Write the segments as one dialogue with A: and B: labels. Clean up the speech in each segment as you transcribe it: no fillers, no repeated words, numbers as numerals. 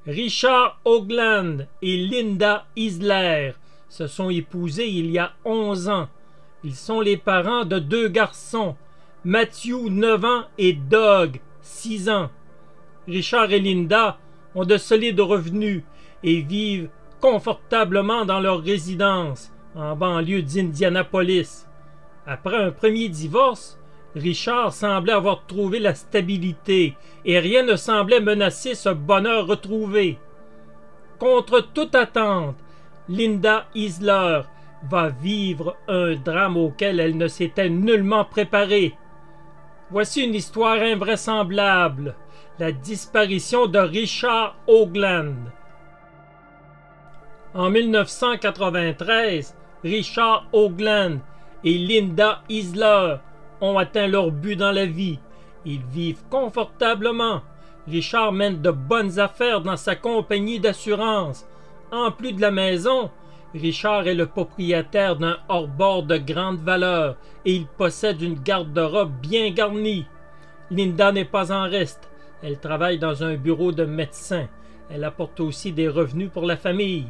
A: Richard Hoagland et Linda Isler se sont épousés il y a 11 ans. Ils sont les parents de 2 garçons, Matthew, 9 ans, et Doug, 6 ans. Richard et Linda ont de solides revenus et vivent confortablement dans leur résidence en banlieue d'Indianapolis. Après un premier divorce, Richard semblait avoir trouvé la stabilité et rien ne semblait menacer ce bonheur retrouvé. Contre toute attente, Linda Isler va vivre un drame auquel elle ne s'était nullement préparée. Voici une histoire invraisemblable, la disparition de Richard Hoagland. En 1993, Richard Hoagland et Linda Isler ont atteint leur but dans la vie. Ils vivent confortablement. Richard mène de bonnes affaires dans sa compagnie d'assurance. En plus de la maison, Richard est le propriétaire d'un hors-bord de grande valeur et il possède une garde-robe bien garnie. Linda n'est pas en reste. Elle travaille dans un bureau de médecin. Elle apporte aussi des revenus pour la famille.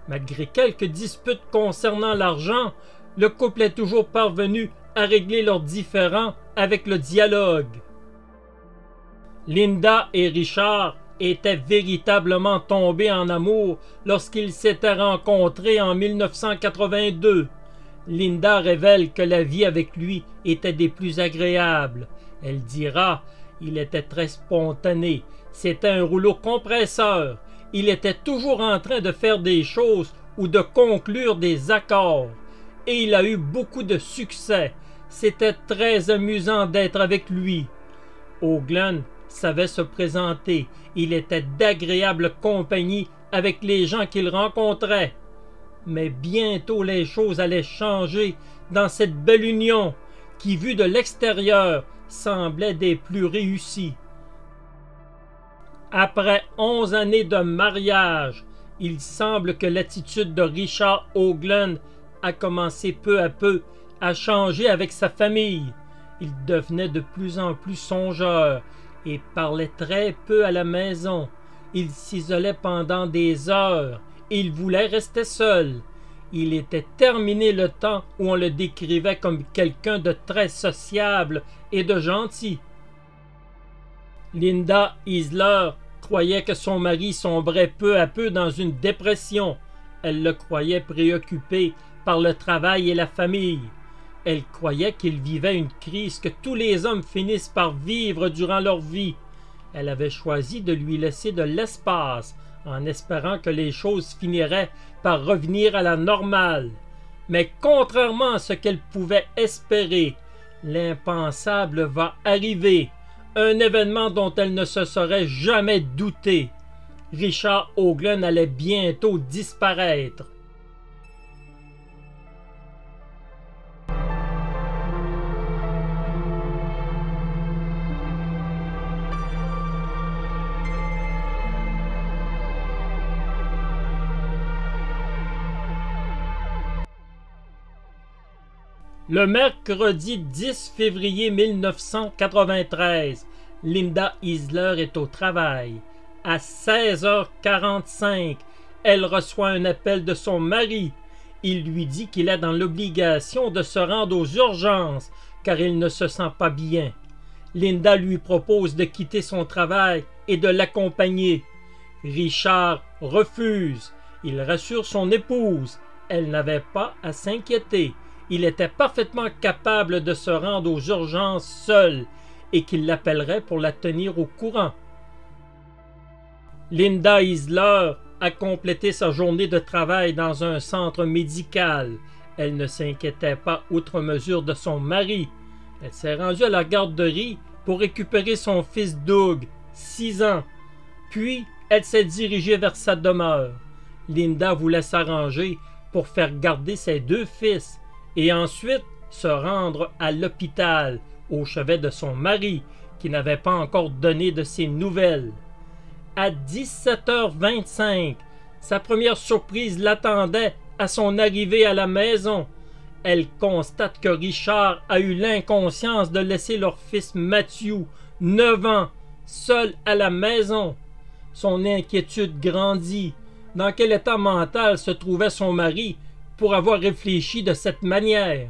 A: Malgré quelques disputes concernant l'argent, le couple est toujours parvenu à régler leurs différends avec le dialogue. Linda et Richard étaient véritablement tombés en amour lorsqu'ils s'étaient rencontrés en 1982. Linda révèle que la vie avec lui était des plus agréables. Elle dira « Il était très spontané, c'était un rouleau compresseur. Il était toujours en train de faire des choses ou de conclure des accords. Et il a eu beaucoup de succès. C'était très amusant d'être avec lui. » Hoagland savait se présenter. Il était d'agréable compagnie avec les gens qu'il rencontrait. Mais bientôt les choses allaient changer dans cette belle union qui, vue de l'extérieur, semblait des plus réussies. Après 11 années de mariage, il semble que l'attitude de Richard Hoagland a commencé peu à peu à changer avec sa famille. Il devenait de plus en plus songeur et parlait très peu à la maison. Il s'isolait pendant des heures et il voulait rester seul. Il était terminé le temps où on le décrivait comme quelqu'un de très sociable et de gentil. Linda Isler croyait que son mari sombrait peu à peu dans une dépression. Elle le croyait préoccupé par le travail et la famille. Elle croyait qu'il vivait une crise que tous les hommes finissent par vivre durant leur vie. Elle avait choisi de lui laisser de l'espace en espérant que les choses finiraient par revenir à la normale. Mais contrairement à ce qu'elle pouvait espérer, l'impensable va arriver, un événement dont elle ne se serait jamais doutée. Richard Hoagland allait bientôt disparaître. Le mercredi 10 février 1993, Linda Isler est au travail. À 16h45, elle reçoit un appel de son mari. Il lui dit qu'il est dans l'obligation de se rendre aux urgences car il ne se sent pas bien. Linda lui propose de quitter son travail et de l'accompagner. Richard refuse. Il rassure son épouse. Elle n'avait pas à s'inquiéter. Il était parfaitement capable de se rendre aux urgences seul et qu'il l'appellerait pour la tenir au courant. Linda Isler a complété sa journée de travail dans un centre médical. Elle ne s'inquiétait pas outre mesure de son mari. Elle s'est rendue à la garderie pour récupérer son fils Doug, 6 ans. Puis, elle s'est dirigée vers sa demeure. Linda voulait s'arranger pour faire garder ses 2 fils et ensuite se rendre à l'hôpital au chevet de son mari qui n'avait pas encore donné de ses nouvelles. À 17h25, sa première surprise l'attendait à son arrivée à la maison. Elle constate que Richard a eu l'inconscience de laisser leur fils Matthew, 9 ans, seul à la maison. Son inquiétude grandit. Dans quel état mental se trouvait son mari pour avoir réfléchi de cette manière?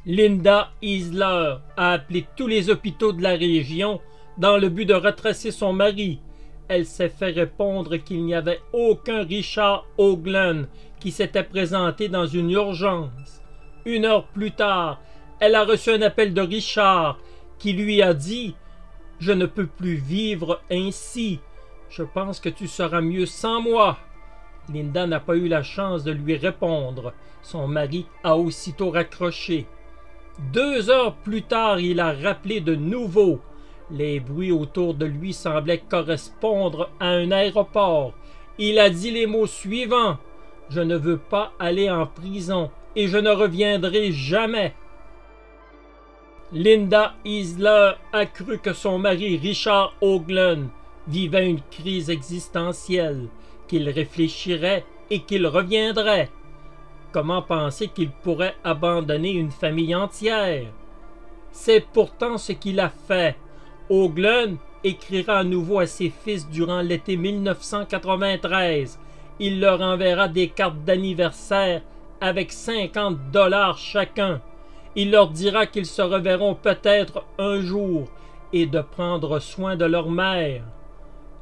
A: Linda Isler a appelé tous les hôpitaux de la région dans le but de retracer son mari. Elle s'est fait répondre qu'il n'y avait aucun Richard Hoagland qui s'était présenté dans une urgence. 1 heure plus tard, elle a reçu un appel de Richard qui lui a dit « Je ne peux plus vivre ainsi. Je pense que tu seras mieux sans moi. » Linda n'a pas eu la chance de lui répondre. Son mari a aussitôt raccroché. 2 heures plus tard, il a rappelé de nouveau. Les bruits autour de lui semblaient correspondre à un aéroport. Il a dit les mots suivants. « Je ne veux pas aller en prison et je ne reviendrai jamais. » Linda Isler a cru que son mari Richard Hoagland vivait une crise existentielle, qu'il réfléchirait et qu'il reviendrait. Comment penser qu'il pourrait abandonner une famille entière? C'est pourtant ce qu'il a fait. Hoagland écrira à nouveau à ses fils durant l'été 1993. Il leur enverra des cartes d'anniversaire avec 50 $ chacun. Il leur dira qu'ils se reverront peut-être un jour et de prendre soin de leur mère.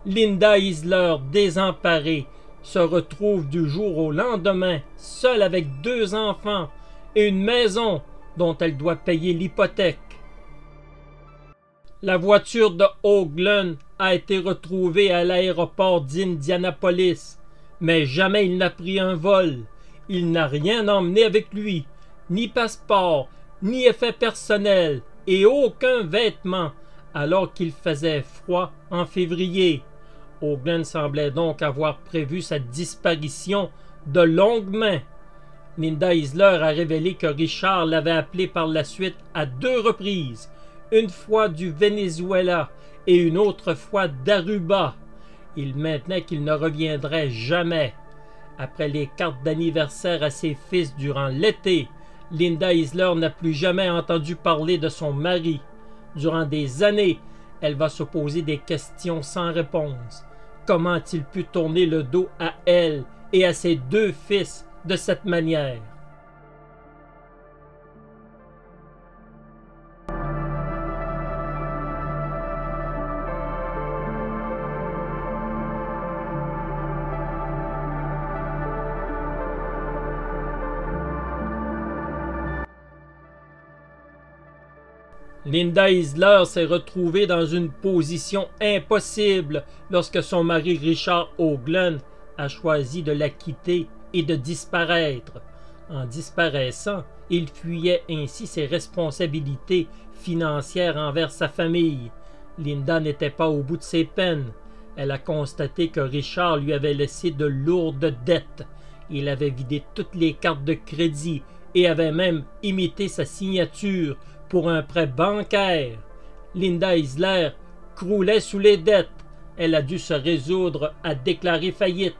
A: Linda Isler, désemparée, se retrouve du jour au lendemain, seule avec 2 enfants et une maison dont elle doit payer l'hypothèque. La voiture de Hoagland a été retrouvée à l'aéroport d'Indianapolis, mais jamais il n'a pris un vol. Il n'a rien emmené avec lui, ni passeport, ni effet personnel, et aucun vêtement, alors qu'il faisait froid en février. Hoagland semblait donc avoir prévu sa disparition de longue main. Linda Isler a révélé que Richard l'avait appelé par la suite à 2 reprises, une fois du Venezuela et une autre fois d'Aruba. Il maintenait qu'il ne reviendrait jamais. Après les cartes d'anniversaire à ses fils durant l'été, Linda Isler n'a plus jamais entendu parler de son mari. Durant des années, elle va se poser des questions sans réponse. Comment a-t-il pu tourner le dos à elle et à ses 2 fils de cette manière? Linda Isler s'est retrouvée dans une position impossible lorsque son mari Richard Hoagland a choisi de la quitter et de disparaître. En disparaissant, il fuyait ainsi ses responsabilités financières envers sa famille. Linda n'était pas au bout de ses peines. Elle a constaté que Richard lui avait laissé de lourdes dettes. Il avait vidé toutes les cartes de crédit et avait même imité sa signature pour un prêt bancaire. Linda Isler croulait sous les dettes. Elle a dû se résoudre à déclarer faillite.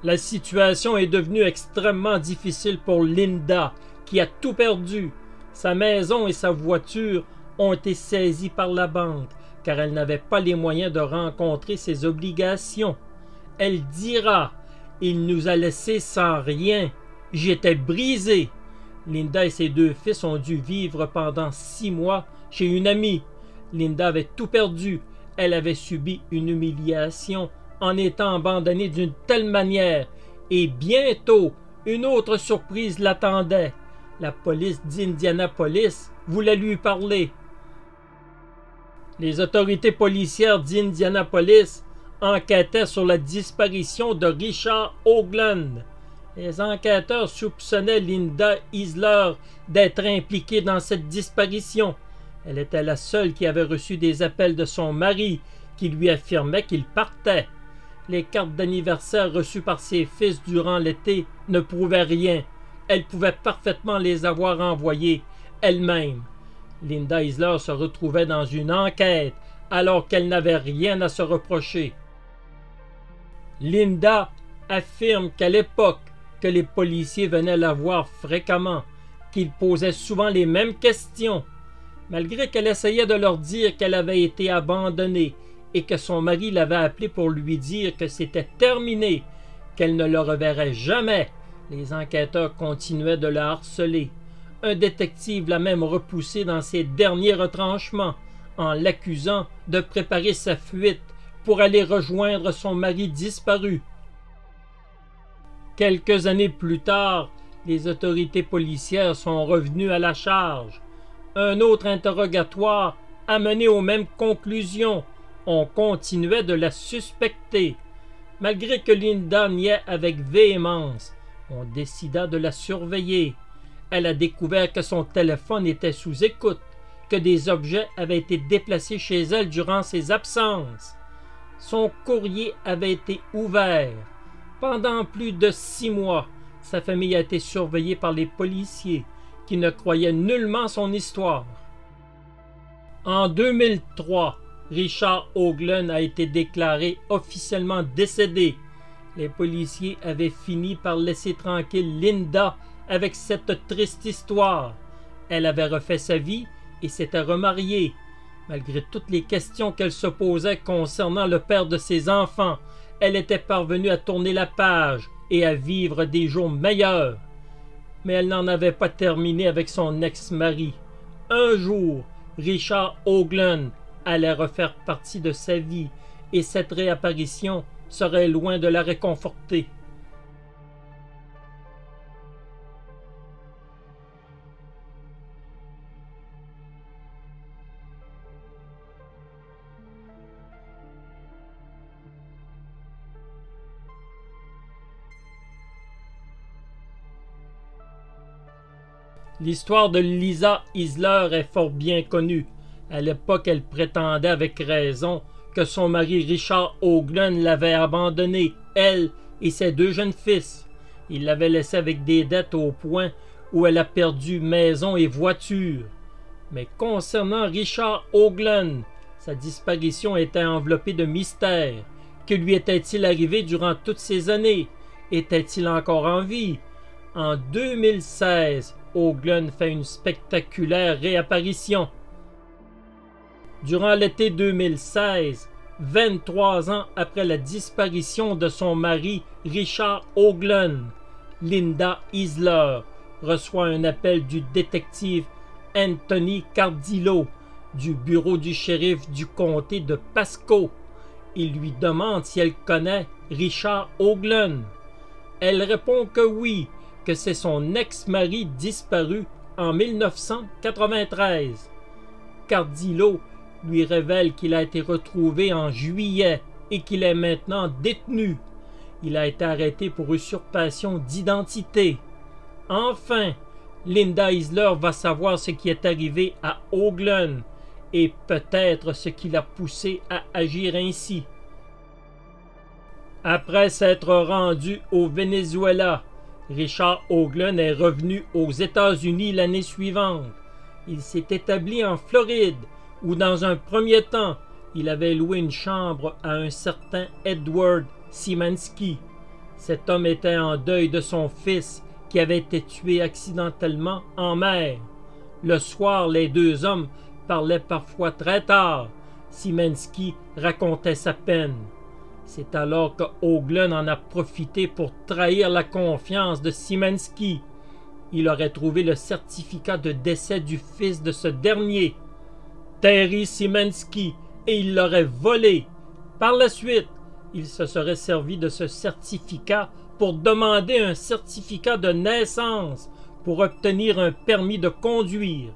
A: La situation est devenue extrêmement difficile pour Linda, qui a tout perdu. Sa maison et sa voiture ont été saisies par la banque, car elle n'avait pas les moyens de rencontrer ses obligations. Elle dira « Il nous a laissés sans rien. J'étais brisée. » Linda et ses 2 fils ont dû vivre pendant 6 mois chez une amie. Linda avait tout perdu. Elle avait subi une humiliation en étant abandonnée d'une telle manière. Et bientôt, une autre surprise l'attendait. La police d'Indianapolis voulait lui parler. Les autorités policières d'Indianapolis enquêtaient sur la disparition de Richard Hoagland. Les enquêteurs soupçonnaient Linda Isler d'être impliquée dans cette disparition. Elle était la seule qui avait reçu des appels de son mari qui lui affirmait qu'il partait. Les cartes d'anniversaire reçues par ses fils durant l'été ne prouvaient rien. Elle pouvait parfaitement les avoir envoyées elle-même. Linda Isler se retrouvait dans une enquête alors qu'elle n'avait rien à se reprocher. Linda affirme qu'à l'époque, que les policiers venaient la voir fréquemment, qu'ils posaient souvent les mêmes questions. Malgré qu'elle essayait de leur dire qu'elle avait été abandonnée et que son mari l'avait appelée pour lui dire que c'était terminé, qu'elle ne le reverrait jamais. Les enquêteurs continuaient de la harceler. Un détective l'a même repoussée dans ses derniers retranchements en l'accusant de préparer sa fuite pour aller rejoindre son mari disparu. Quelques années plus tard, les autorités policières sont revenues à la charge. Un autre interrogatoire a mené aux mêmes conclusions. On continuait de la suspecter. Malgré que Linda niait avec véhémence, on décida de la surveiller. Elle a découvert que son téléphone était sous écoute, que des objets avaient été déplacés chez elle durant ses absences. Son courrier avait été ouvert. Pendant plus de 6 mois, sa famille a été surveillée par les policiers, qui ne croyaient nullement son histoire. En 2003, Richard Hoagland a été déclaré officiellement décédé. Les policiers avaient fini par laisser tranquille Linda avec cette triste histoire. Elle avait refait sa vie et s'était remariée. Malgré toutes les questions qu'elle se posait concernant le père de ses enfants, elle était parvenue à tourner la page et à vivre des jours meilleurs. Mais elle n'en avait pas terminé avec son ex-mari. Un jour, Richard Hoagland allait refaire partie de sa vie et cette réapparition serait loin de la réconforter. L'histoire de Lisa Isler est fort bien connue. À l'époque, elle prétendait avec raison que son mari Richard Hoagland l'avait abandonnée, elle et ses 2 jeunes fils. Il l'avait laissée avec des dettes au point où elle a perdu maison et voiture. Mais concernant Richard Hoagland, sa disparition était enveloppée de mystère. Que lui était-il arrivé durant toutes ces années? Était-il encore en vie? En 2016, Hoagland fait une spectaculaire réapparition. Durant l'été 2016, 23 ans après la disparition de son mari Richard Hoagland, Linda Isler reçoit un appel du détective Anthony Cardillo du bureau du shérif du comté de Pasco. Il lui demande si elle connaît Richard Hoagland. Elle répond que oui, que c'est son ex-mari disparu en 1993. Cardillo lui révèle qu'il a été retrouvé en juillet et qu'il est maintenant détenu. Il a été arrêté pour usurpation d'identité. Enfin, Linda Isler va savoir ce qui est arrivé à Hoagland et peut-être ce qui l'a poussé à agir ainsi. Après s'être rendu au Venezuela, Richard Hoagland est revenu aux États-Unis l'année suivante. Il s'est établi en Floride, où dans un premier temps, il avait loué une chambre à un certain Edward Szymanski. Cet homme était en deuil de son fils qui avait été tué accidentellement en mer. Le soir, les 2 hommes parlaient parfois très tard. Szymanski racontait sa peine. C'est alors que Hoagland en a profité pour trahir la confiance de Szymanski. Il aurait trouvé le certificat de décès du fils de ce dernier, Terry Szymanski, et il l'aurait volé. Par la suite, il se serait servi de ce certificat pour demander un certificat de naissance pour obtenir un permis de conduire.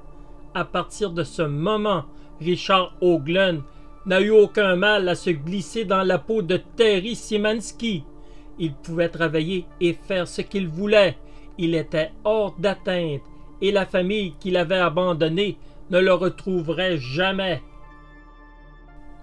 A: À partir de ce moment, Richard Hoagland n'a eu aucun mal à se glisser dans la peau de Terry Szymanski. Il pouvait travailler et faire ce qu'il voulait. Il était hors d'atteinte et la famille qu'il avait abandonnée ne le retrouverait jamais.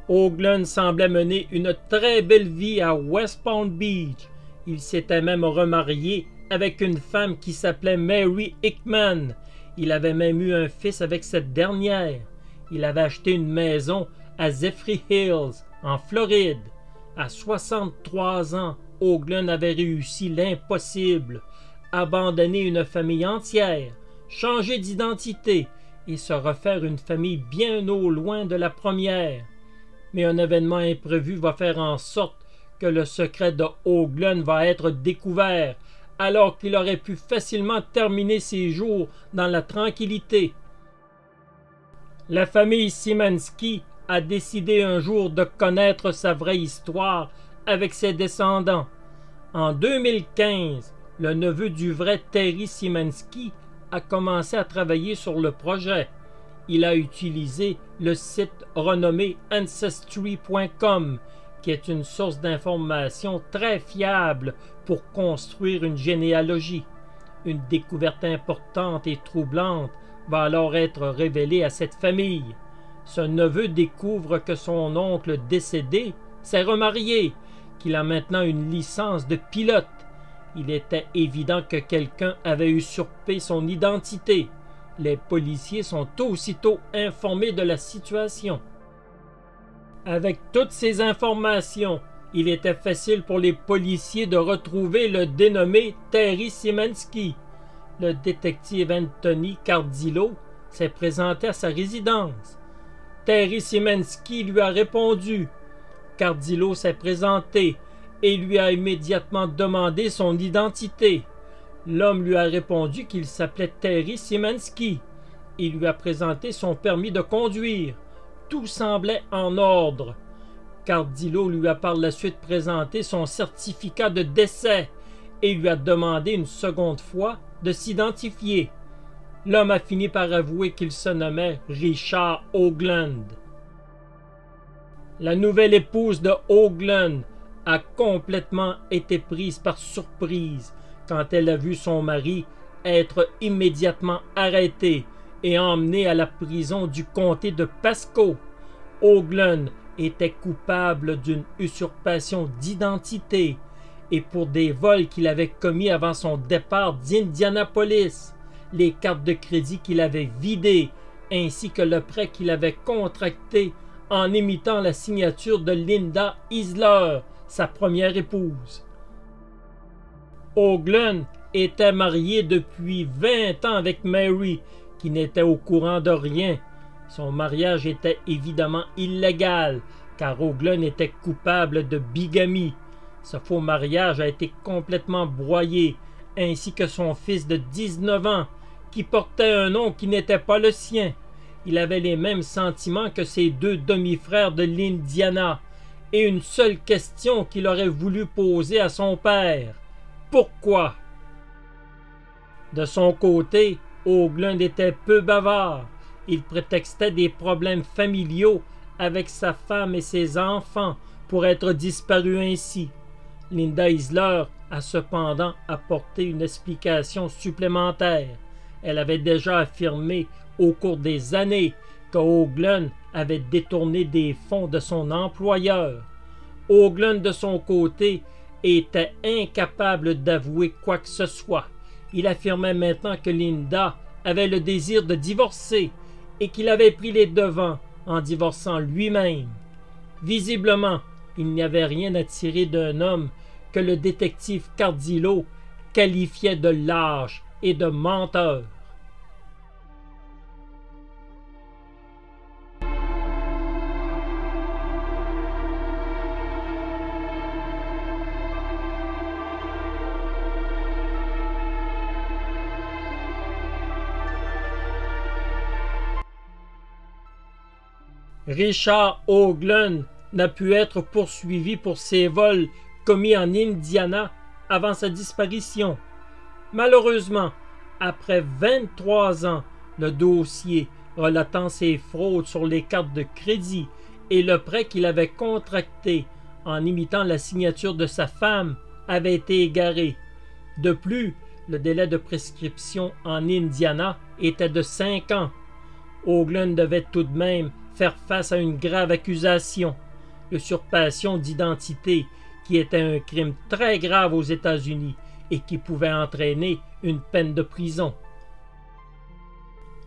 A: Hoagland semblait mener une très belle vie à West Palm Beach. Il s'était même remarié avec une femme qui s'appelait Mary Hickman. Il avait même eu un fils avec cette dernière. Il avait acheté une maison à Zephyr Hills, en Floride. À 63 ans, Hoagland avait réussi l'impossible, abandonner une famille entière, changer d'identité et se refaire une famille bien au loin de la première. mais un événement imprévu va faire en sorte que le secret de Hoagland va être découvert, alors qu'il aurait pu facilement terminer ses jours dans la tranquillité. La famille Szymanski a décidé un jour de connaître sa vraie histoire avec ses descendants. En 2015, le neveu du vrai Terry Szymanski a commencé à travailler sur le projet. Il a utilisé le site renommé Ancestry.com, qui est une source d'information très fiable pour construire une généalogie. Une découverte importante et troublante va alors être révélée à cette famille. Ce neveu découvre que son oncle décédé s'est remarié, qu'il a maintenant une licence de pilote. Il était évident que quelqu'un avait usurpé son identité. Les policiers sont aussitôt informés de la situation. Avec toutes ces informations, il était facile pour les policiers de retrouver le dénommé Terry Szymanski. Le détective Anthony Cardillo s'est présenté à sa résidence. Terry Szymanski lui a répondu. Cardillo s'est présenté et lui a immédiatement demandé son identité. L'homme lui a répondu qu'il s'appelait Terry Szymanski. Il lui a présenté son permis de conduire. Tout semblait en ordre. Cardillo lui a par la suite présenté son certificat de décès et lui a demandé une seconde fois de s'identifier. L'homme a fini par avouer qu'il se nommait Richard Hoagland. La nouvelle épouse de Hoagland a complètement été prise par surprise quand elle a vu son mari être immédiatement arrêté et emmené à la prison du comté de Pasco. Hoagland était coupable d'une usurpation d'identité et pour des vols qu'il avait commis avant son départ d'Indianapolis, les cartes de crédit qu'il avait vidées, ainsi que le prêt qu'il avait contracté en imitant la signature de Linda Isler, sa première épouse. Hoagland était marié depuis 20 ans avec Mary, qui n'était au courant de rien. Son mariage était évidemment illégal, car Hoagland était coupable de bigamie. Ce faux mariage a été complètement broyé, ainsi que son fils de 19 ans, qui portait un nom qui n'était pas le sien. Il avait les mêmes sentiments que ses deux demi-frères de l'Indiana, et une seule question qu'il aurait voulu poser à son père. Pourquoi? De son côté, Hoagland était peu bavard. Il prétextait des problèmes familiaux avec sa femme et ses enfants pour être disparu ainsi. Linda Isler a cependant apporté une explication supplémentaire. Elle avait déjà affirmé au cours des années que Hoagland avait détourné des fonds de son employeur. Hoagland, de son côté, était incapable d'avouer quoi que ce soit. Il affirmait maintenant que Linda avait le désir de divorcer et qu'il avait pris les devants en divorçant lui-même. Visiblement, il n'y avait rien à tirer d'un homme que le détective Cardillo qualifiait de lâche et de menteur. Richard Hoagland n'a pu être poursuivi pour ses vols commis en Indiana avant sa disparition. Malheureusement, après 23 ans, le dossier relatant ses fraudes sur les cartes de crédit et le prêt qu'il avait contracté en imitant la signature de sa femme avait été égaré. De plus, le délai de prescription en Indiana était de 5 ans. Hoagland devait tout de même faire face à une grave accusation, l'usurpation d'identité, qui était un crime très grave aux États-Unis et qui pouvait entraîner une peine de prison.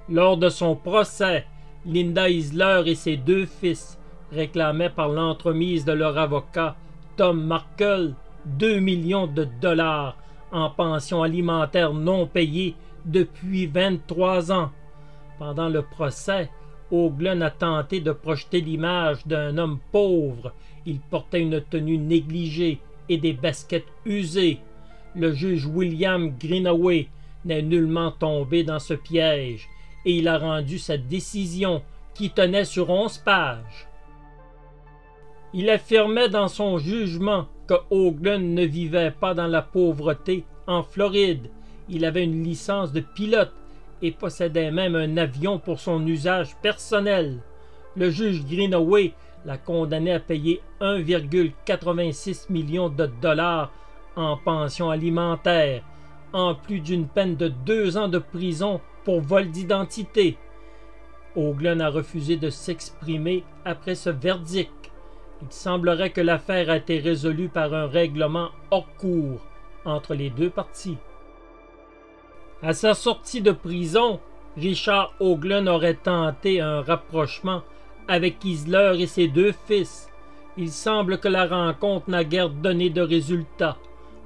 A: Lors de son procès, Linda Isler et ses deux fils réclamaient par l'entremise de leur avocat Tom Markle 2 millions de dollars en pension alimentaire non payée depuis 23 ans. Pendant le procès, O'Glen a tenté de projeter l'image d'un homme pauvre. Il portait une tenue négligée et des baskets usées. Le juge William Greenaway n'est nullement tombé dans ce piège et il a rendu sa décision qui tenait sur 11 pages. Il affirmait dans son jugement que O'Glen ne vivait pas dans la pauvreté en Floride. Il avait une licence de pilote et possédait même un avion pour son usage personnel. Le juge Greenaway l'a condamné à payer 1,86 million de dollars en pension alimentaire, en plus d'une peine de 2 ans de prison pour vol d'identité. O'Glen a refusé de s'exprimer après ce verdict. Il semblerait que l'affaire a été résolue par un règlement hors cours entre les deux parties. À sa sortie de prison, Richard O'Glen aurait tenté un rapprochement avec Isler et ses 2 fils. Il semble que la rencontre n'a guère donné de résultat.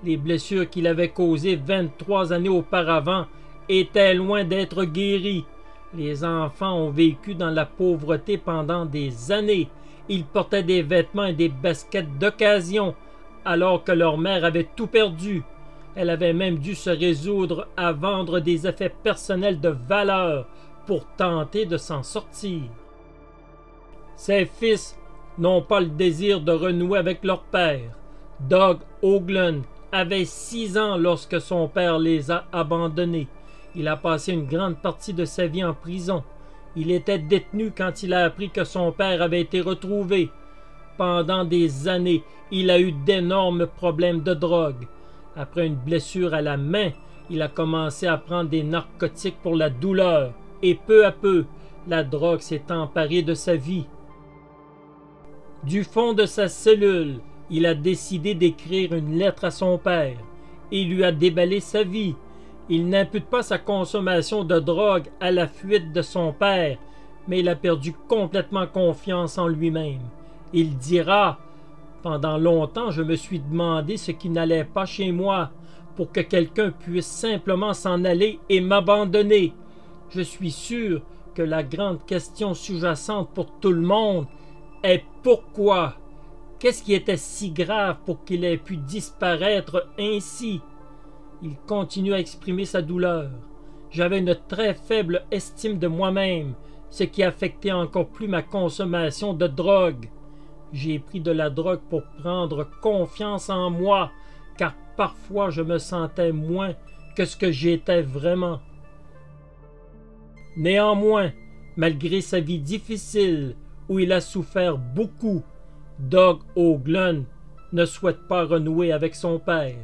A: Les blessures qu'il avait causées 23 années auparavant étaient loin d'être guéries. Les enfants ont vécu dans la pauvreté pendant des années. Ils portaient des vêtements et des baskets d'occasion, alors que leur mère avait tout perdu. Elle avait même dû se résoudre à vendre des effets personnels de valeur pour tenter de s'en sortir. Ses fils n'ont pas le désir de renouer avec leur père. Doug O'Glen avait 6 ans lorsque son père les a abandonnés. Il a passé une grande partie de sa vie en prison. Il était détenu quand il a appris que son père avait été retrouvé. Pendant des années, il a eu d'énormes problèmes de drogue. Après une blessure à la main, il a commencé à prendre des narcotiques pour la douleur. Et peu à peu, la drogue s'est emparée de sa vie. Du fond de sa cellule, il a décidé d'écrire une lettre à son père et lui a déballé sa vie. Il n'impute pas sa consommation de drogue à la fuite de son père, mais il a perdu complètement confiance en lui-même. Il dira « Pendant longtemps, je me suis demandé ce qui n'allait pas chez moi pour que quelqu'un puisse simplement s'en aller et m'abandonner. Je suis sûr que la grande question sous-jacente pour tout le monde est pourquoi? Qu'est-ce qui était si grave pour qu'il ait pu disparaître ainsi? » Il continue à exprimer sa douleur. J'avais une très faible estime de moi-même, ce qui affectait encore plus ma consommation de drogue. J'ai pris de la drogue pour prendre confiance en moi, car parfois je me sentais moins que ce que j'étais vraiment. Néanmoins, malgré sa vie difficile, où il a souffert beaucoup, Doug O'Glen ne souhaite pas renouer avec son père.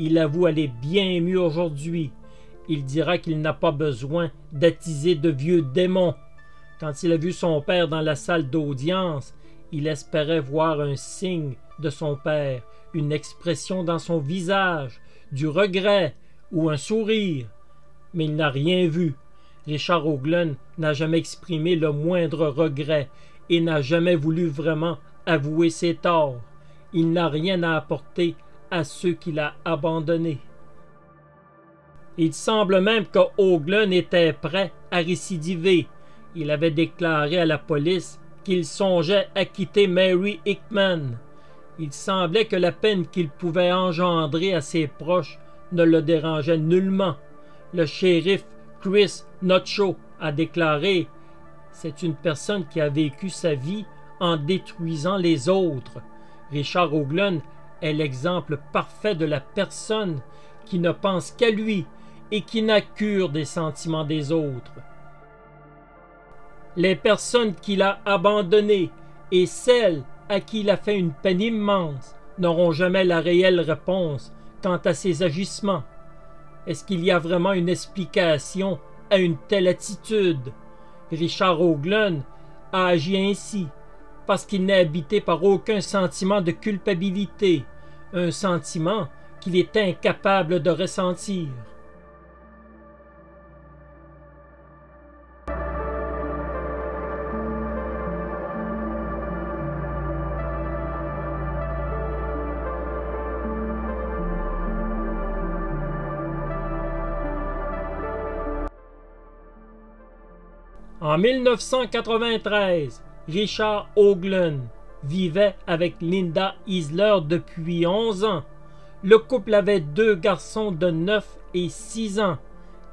A: Il avoue aller bien mieux aujourd'hui. Il dira qu'il n'a pas besoin d'attiser de vieux démons. Quand il a vu son père dans la salle d'audience, il espérait voir un signe de son père, une expression dans son visage, du regret ou un sourire. Mais il n'a rien vu. Richard O'Glen n'a jamais exprimé le moindre regret et n'a jamais voulu vraiment avouer ses torts. Il n'a rien à apporter à ceux qu'il a abandonnés. Il semble même que O'Glen était prêt à récidiver. Il avait déclaré à la police qu'il songeait à quitter Mary Hickman. Il semblait que la peine qu'il pouvait engendrer à ses proches ne le dérangeait nullement. Le shérif Chris Notcho a déclaré « C'est une personne qui a vécu sa vie en détruisant les autres. » Richard O'Glen est l'exemple parfait de la personne qui ne pense qu'à lui et qui n'a cure des sentiments des autres. Les personnes qu'il a abandonnées et celles à qui il a fait une peine immense n'auront jamais la réelle réponse quant à ses agissements. Est-ce qu'il y a vraiment une explication à une telle attitude? Richard O'Glen a agi ainsi parce qu'il n'est habité par aucun sentiment de culpabilité, un sentiment qu'il est incapable de ressentir. En 1993, Richard Hoagland vivait avec Linda Easler depuis 11 ans. Le couple avait 2 garçons de 9 et 6 ans.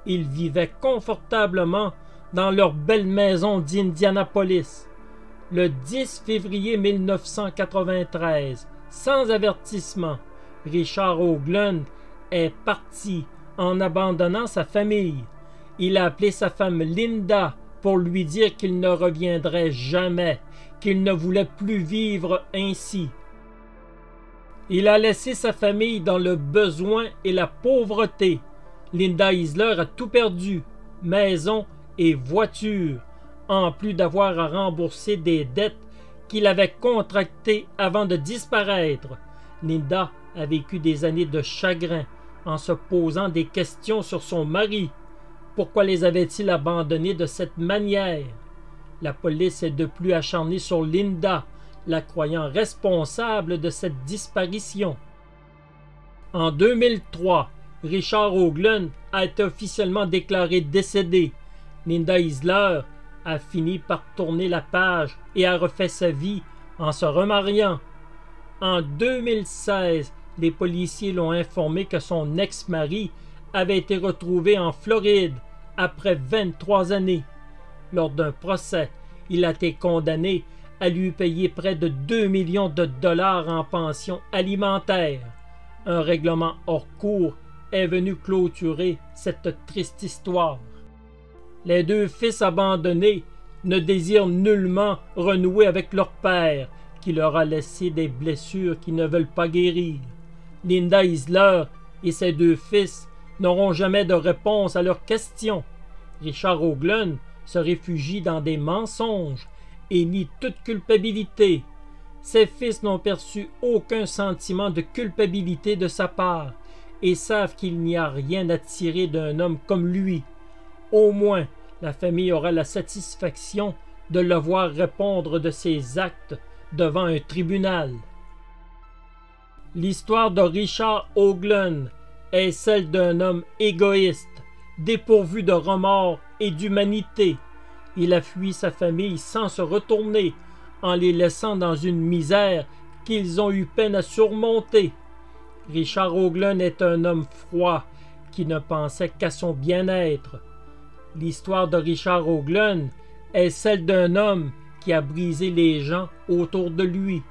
A: Ils vivaient confortablement dans leur belle maison d'Indianapolis. Le 10 février 1993, sans avertissement, Richard Hoagland est parti en abandonnant sa famille. Il a appelé sa femme Linda pour lui dire qu'il ne reviendrait jamais, qu'il ne voulait plus vivre ainsi. Il a laissé sa famille dans le besoin et la pauvreté. Linda Easler a tout perdu, maison et voiture, en plus d'avoir à rembourser des dettes qu'il avait contractées avant de disparaître. Linda a vécu des années de chagrin en se posant des questions sur son mari. Pourquoi les avait-il abandonnés de cette manière? La police est de plus acharnée sur Linda, la croyant responsable de cette disparition. En 2003, Richard Hoagland a été officiellement déclaré décédé. Linda Easler a fini par tourner la page et a refait sa vie en se remariant. En 2016, les policiers l'ont informé que son ex-mari avait été retrouvé en Floride après 23 années. Lors d'un procès, il a été condamné à lui payer près de 2 millions de dollars en pension alimentaire. Un règlement hors cours est venu clôturer cette triste histoire. Les 2 fils abandonnés ne désirent nullement renouer avec leur père, qui leur a laissé des blessures qui ne veulent pas guérir. Linda Easler et ses 2 fils n'auront jamais de réponse à leurs questions. Richard Hoagland se réfugie dans des mensonges et nie toute culpabilité. Ses fils n'ont perçu aucun sentiment de culpabilité de sa part et savent qu'il n'y a rien à tirer d'un homme comme lui. Au moins, la famille aura la satisfaction de le voir répondre de ses actes devant un tribunal. L'histoire de Richard Hoagland est celle d'un homme égoïste, dépourvu de remords et d'humanité. Il a fui sa famille sans se retourner, en les laissant dans une misère qu'ils ont eu peine à surmonter. Richard Hoagland est un homme froid qui ne pensait qu'à son bien-être. L'histoire de Richard Hoagland est celle d'un homme qui a brisé les gens autour de lui.